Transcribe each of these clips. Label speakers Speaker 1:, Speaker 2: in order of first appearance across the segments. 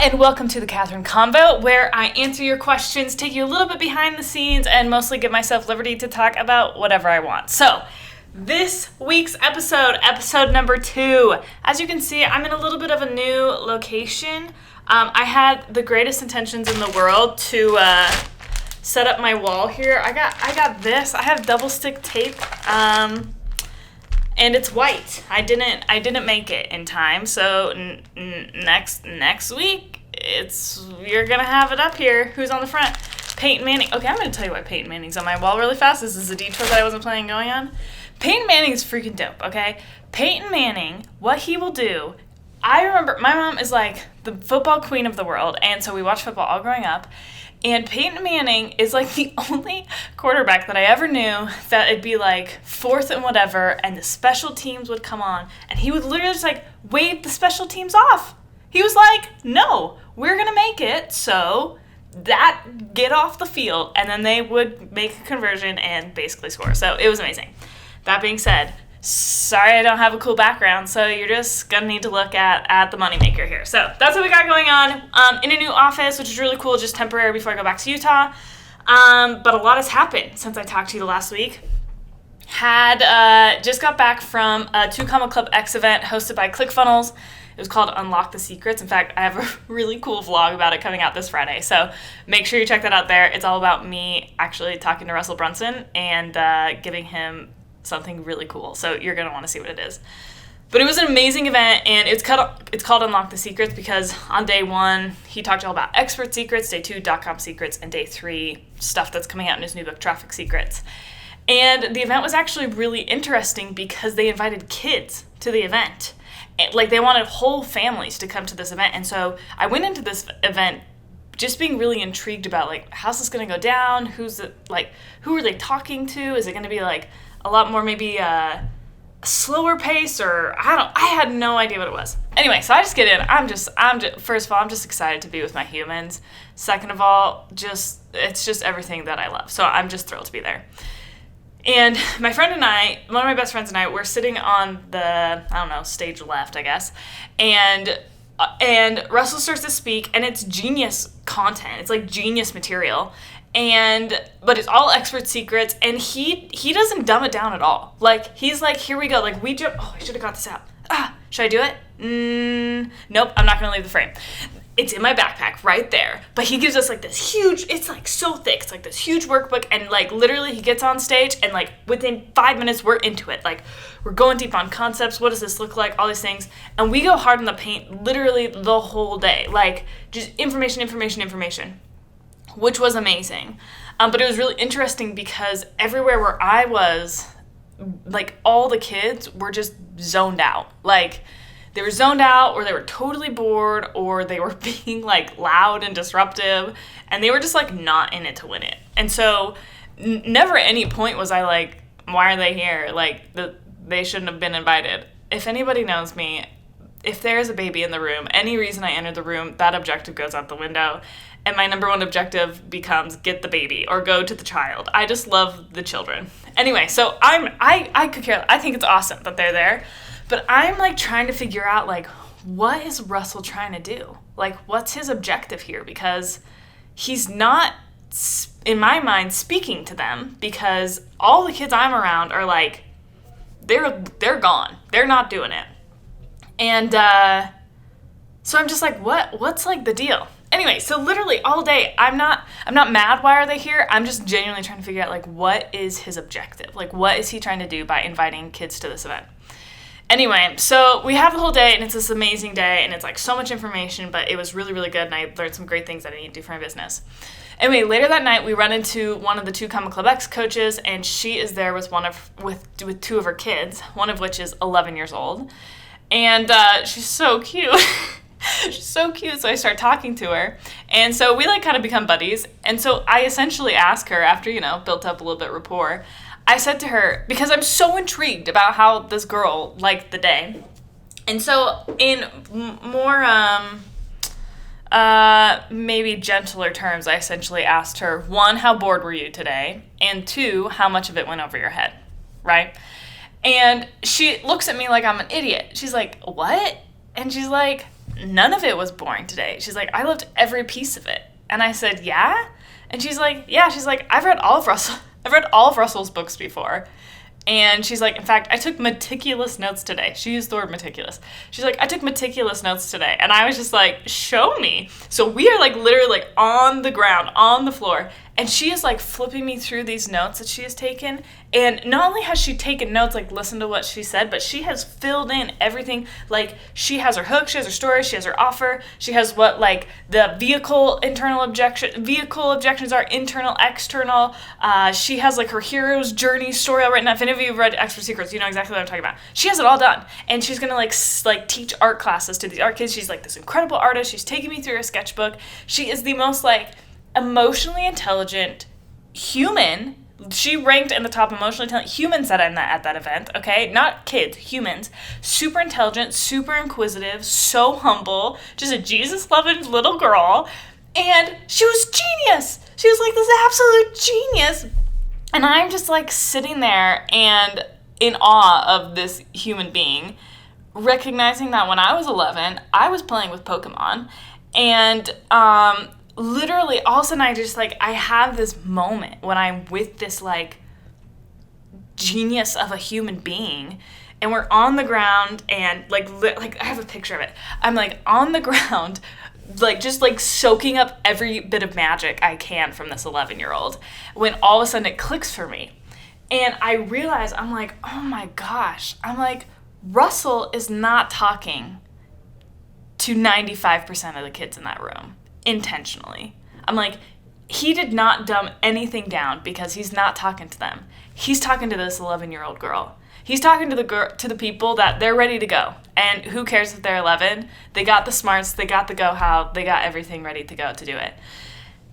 Speaker 1: and welcome to the Kathryn Convo, where I answer your questions, take you a little bit behind the scenes, and mostly give myself liberty to talk about whatever I want. So, this week's episode number 2. As you can see, I'm in a little bit of a new location. I had the greatest intentions in the world to set up my wall here. I got this. I have double stick tape. And it's white. I didn't make it in time. So next week, you're gonna have it up here. Who's on the front? Peyton Manning. Okay, I'm gonna tell you why Peyton Manning's on my wall really fast. This is a detour that I wasn't planning on going on. Peyton Manning is freaking dope. Okay, Peyton Manning. What he will do. I remember my mom is like the football queen of the world, and so we watched football all growing up. And Peyton Manning is like the only quarterback that I ever knew that it'd be like 4th and whatever, and the special teams would come on, and he would literally just like wave the special teams off. He was like, no, we're going to make it, so that get off the field, and then they would make a conversion and basically score. So it was amazing. That being said, sorry I don't have a cool background, so you're just going to need to look at the moneymaker here. So that's what we got going on in a new office, which is really cool, just temporary before I go back to Utah. But a lot has happened since I talked to you the last week. Just got back from a 2 Comma Club X event hosted by ClickFunnels. It was called Unlock the Secrets. In fact, I have a really cool vlog about it coming out this Friday, so make sure you check that out there. It's all about me actually talking to Russell Brunson and giving him something really cool. So you're going to want to see what it is. But it was an amazing event, and it's called Unlock the Secrets because on day 1, he talked all about expert secrets, day 2, .com secrets, and day 3, stuff that's coming out in his new book, Traffic Secrets. And the event was actually really interesting because they invited kids to the event. Like, they wanted whole families to come to this event. And so I went into this event just being really intrigued about, like, how's this going to go down? Who are they talking to? Is it going to be, like, a lot more maybe a slower pace, or I had no idea what it was. Anyway, so I just get in. First of all, I'm just excited to be with my humans. Second of all, it's just everything that I love. So I'm just thrilled to be there. And my friend and I, one of my best friends and I, we're sitting on the, stage left, I guess. And Russell starts to speak, and it's genius content. It's like genius material. But it's all expert secrets, and he doesn't dumb it down at all. Like, he's like, here we go. Like, I should have got this out. Should I do it? Nope, I'm not going to leave the frame. It's in my backpack right there. But he gives us like this huge, it's like so thick. It's like this huge workbook, and like literally he gets on stage, and like within 5 minutes we're into it. Like, we're going deep on concepts. What does this look like? All these things. And we go hard in the paint literally the whole day. Like, just information. Which was amazing. But it was really interesting because everywhere where I was, like, all the kids were just zoned out. Like, they were zoned out, or they were totally bored, or they were being, like, loud and disruptive, and they were just, like, not in it to win it. And so never at any point was I like, why are they here? Like, they shouldn't have been invited. If anybody knows me, if there is a baby in the room, any reason I enter the room, that objective goes out the window. And my number one objective becomes get the baby or go to the child. I just love the children. Anyway, so I could care. I think it's awesome that they're there. But I'm like trying to figure out, like, what is Russell trying to do? Like, what's his objective here? Because he's not, in my mind, speaking to them, because all the kids I'm around are like, they're gone. They're not doing it. And so I'm just like, what's like the deal? Anyway, so literally all day, I'm not mad why are they here. I'm just genuinely trying to figure out, like, what is his objective? Like, what is he trying to do by inviting kids to this event? Anyway, so we have the whole day, and it's this amazing day, and it's like so much information, but it was really, really good, and I learned some great things that I need to do for my business. Anyway, later that night, we run into one of the 2 Comma Club X coaches, and she is there with with 2 of her kids, one of which is 11 years old, and she's so cute. She's so cute, so I start talking to her, and so we like kind of become buddies, and so I essentially ask her, after, built up a little bit rapport, I said to her, because I'm so intrigued about how this girl liked the day, and so in more maybe gentler terms, I essentially asked her, 1, how bored were you today, and 2, how much of it went over your head, right? And she looks at me like I'm an idiot. She's like, what? And she's like, none of it was boring today. She's like, I loved every piece of it. And I said, yeah? And she's like, yeah. She's like, I've read all of Russell's books before. And she's like, in fact, I took meticulous notes today. She used the word meticulous. She's like, I took meticulous notes today. And I was just like, show me. So we are like literally like on the ground, on the floor. And she is like flipping me through these notes that she has taken. And not only has she taken notes, like listen to what she said, but she has filled in everything. Like she has her hook, she has her story, she has her offer. She has what like the vehicle objections are, internal, external. She has like her hero's journey story all written up. If any of you have read Expert Secrets, you know exactly what I'm talking about. She has it all done. And she's going to like teach art classes to these art kids. She's like this incredible artist. She's taking me through her sketchbook. She is the most like emotionally intelligent human. She ranked in the top emotionally intelligent humans at that event, okay? Not kids, humans. Super intelligent, super inquisitive, so humble, just a Jesus-loving little girl. And she was genius. She was like this absolute genius. And I'm just like sitting there and in awe of this human being, recognizing that when I was 11, I was playing with Pokemon. And literally all of a sudden I have this moment when I'm with this like genius of a human being, and we're on the ground and like I have a picture of it. I'm like on the ground, like just like soaking up every bit of magic I can from this 11-year-old, when all of a sudden it clicks for me. And I realize, I'm like, oh my gosh, I'm like, Russell is not talking to 95% of the kids in that room intentionally. I'm like, he did not dumb anything down because he's not talking to them. He's talking to this 11-year-old girl. He's talking to the people that they're ready to go. And who cares if they're 11? They got the smarts, they got the go-how, they got everything ready to go to do it.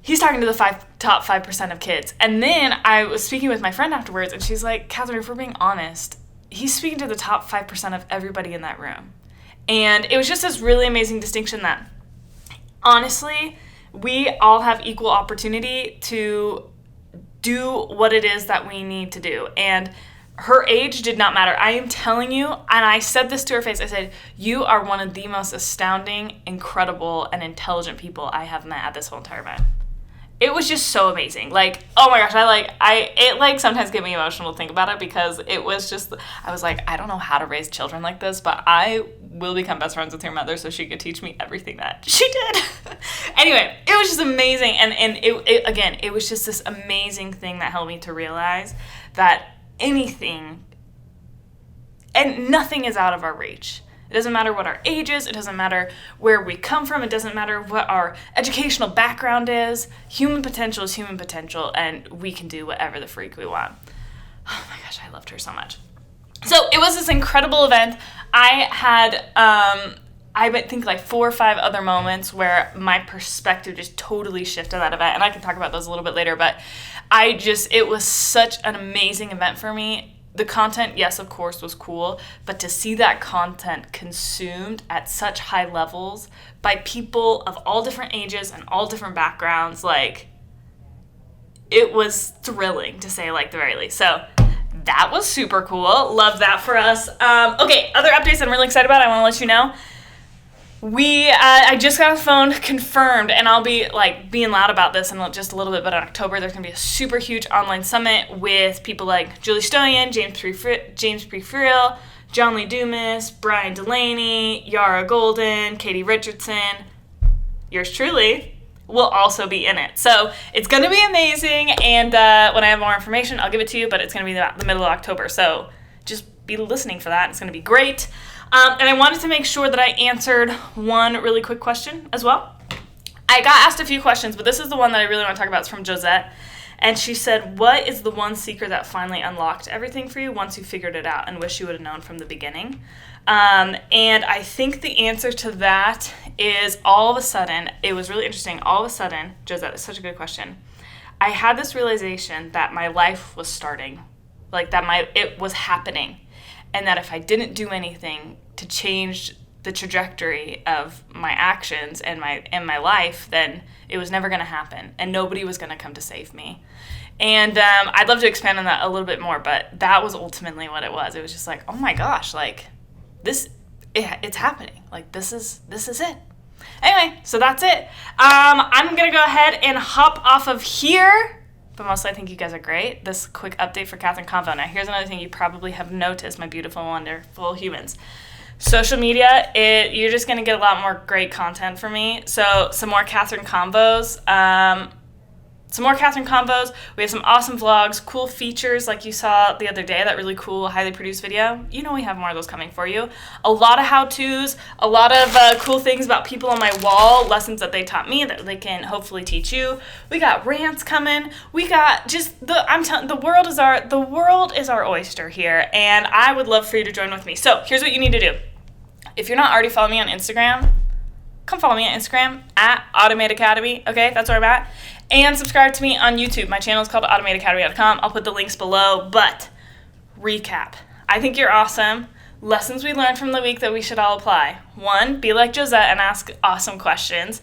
Speaker 1: He's talking to the top 5% of kids. And then I was speaking with my friend afterwards, and she's like, Kathryn, if we're being honest, he's speaking to the top 5% of everybody in that room. And it was just this really amazing distinction that, honestly, we all have equal opportunity to do what it is that we need to do. And her age did not matter. I am telling you, and I said this to her face, I said, you are one of the most astounding, incredible, and intelligent people I have met at this whole entire event. It was just so amazing. Like, oh my gosh, it sometimes get me emotional to think about it, because it was just, I was like, I don't know how to raise children like this, but I will become best friends with your mother so she could teach me everything that she did. Anyway, it was just amazing. And it was just this amazing thing that helped me to realize that anything and nothing is out of our reach. It doesn't matter what our age is. It doesn't matter where we come from. It doesn't matter what our educational background is. Human potential is human potential, and we can do whatever the freak we want. Oh my gosh, I loved her so much. So it was this incredible event. I had, I think like 4 or 5 other moments where my perspective just totally shifted that event, and I can talk about those a little bit later, but it was such an amazing event for me. The content, yes, of course, was cool, but to see that content consumed at such high levels by people of all different ages and all different backgrounds, like, it was thrilling, to say like the very least. So that was super cool. Love that for us. Okay, other updates I'm really excited about, I want to let you know. I just got a phone confirmed, and I'll be like being loud about this in just a little bit, but in October there's going to be a super huge online summit with people like Julie Stoyan, James Prefriel, John Lee Dumas, Brian Delaney, Yara Golden, Katie Richardson. Yours truly will also be in it. So it's going to be amazing, and when I have more information, I'll give it to you, but it's going to be the middle of October, so just be listening for that. It's going to be great. And I wanted to make sure that I answered one really quick question as well. I got asked a few questions, but this is the one that I really want to talk about. It's from Josette. And she said, what is the one secret that finally unlocked everything for you once you figured it out and wish you would have known from the beginning? And I think the answer to that is, all of a sudden, it was really interesting. All of a sudden, Josette, it's such a good question. I had this realization that my life was starting, like that it was happening. And that if I didn't do anything to change the trajectory of my actions and my life, then it was never going to happen, and nobody was going to come to save me. And I'd love to expand on that a little bit more, but that was ultimately what it was. It was just like, oh my gosh, like, this it's happening. Like, this is it. Anyway, so that's it. I'm going to go ahead and hop off of here. But mostly I think you guys are great. This quick update for Kathryn Convo. Now, here's another thing you probably have noticed, my beautiful, wonderful humans. Social media, you're just going to get a lot more great content from me. So some more Kathryn Convos. We have some awesome vlogs, cool features like you saw the other day, that really cool, highly produced video. You know we have more of those coming for you. A lot of how-tos, a lot of cool things about people on my wall, lessons that they taught me that they can hopefully teach you. We got rants coming. We got just the world is our oyster here, and I would love for you to join with me. So here's what you need to do. If you're not already following me on Instagram, come follow me on Instagram at Automate Academy. Okay, that's where I'm at. And subscribe to me on YouTube. My channel is called AutomateAcademy.com. I'll put the links below. But recap. I think you're awesome. Lessons we learned from the week that we should all apply. 1, be like Josette and ask awesome questions.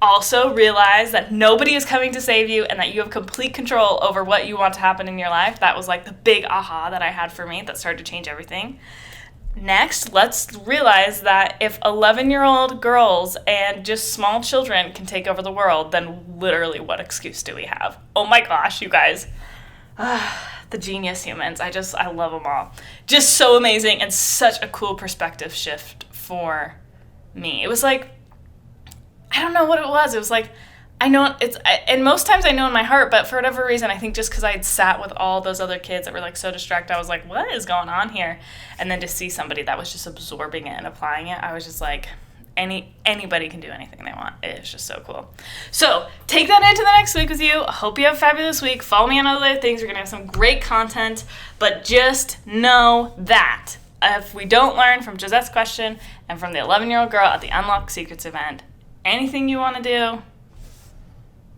Speaker 1: Also realize that nobody is coming to save you and that you have complete control over what you want to happen in your life. That was like the big aha that I had for me that started to change everything. Next, let's realize that if 11-year-old girls and just small children can take over the world, then literally what excuse do we have? Oh my gosh, you guys. The genius humans. I love them all. Just so amazing and such a cool perspective shift for me. It was like, I don't know what it was. It was like, and most times I know in my heart, but for whatever reason, I think just because I had sat with all those other kids that were like so distracted, I was like, what is going on here? And then to see somebody that was just absorbing it and applying it, I was just like, anybody can do anything they want. It's just so cool. So take that into the next week with you. I hope you have a fabulous week. Follow me on other things. We're going to have some great content, but just know that if we don't learn from Josette's question and from the 11-year-old girl at the Unlock Secrets event, anything you want to do,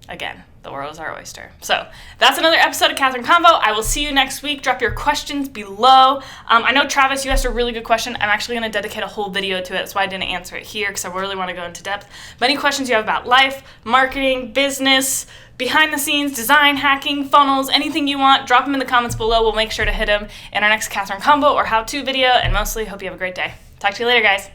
Speaker 1: again, the world is our oyster. So that's another episode of Kathryn Convo. I will see you next week. Drop your questions below. I know, Travis, you asked a really good question. I'm actually going to dedicate a whole video to it. That's why I didn't answer it here, because I really want to go into depth. But any questions you have about life, marketing, business, behind the scenes, design, hacking, funnels, anything you want, drop them in the comments below. We'll make sure to hit them in our next Kathryn Convo or how-to video. And mostly, hope you have a great day. Talk to you later, guys.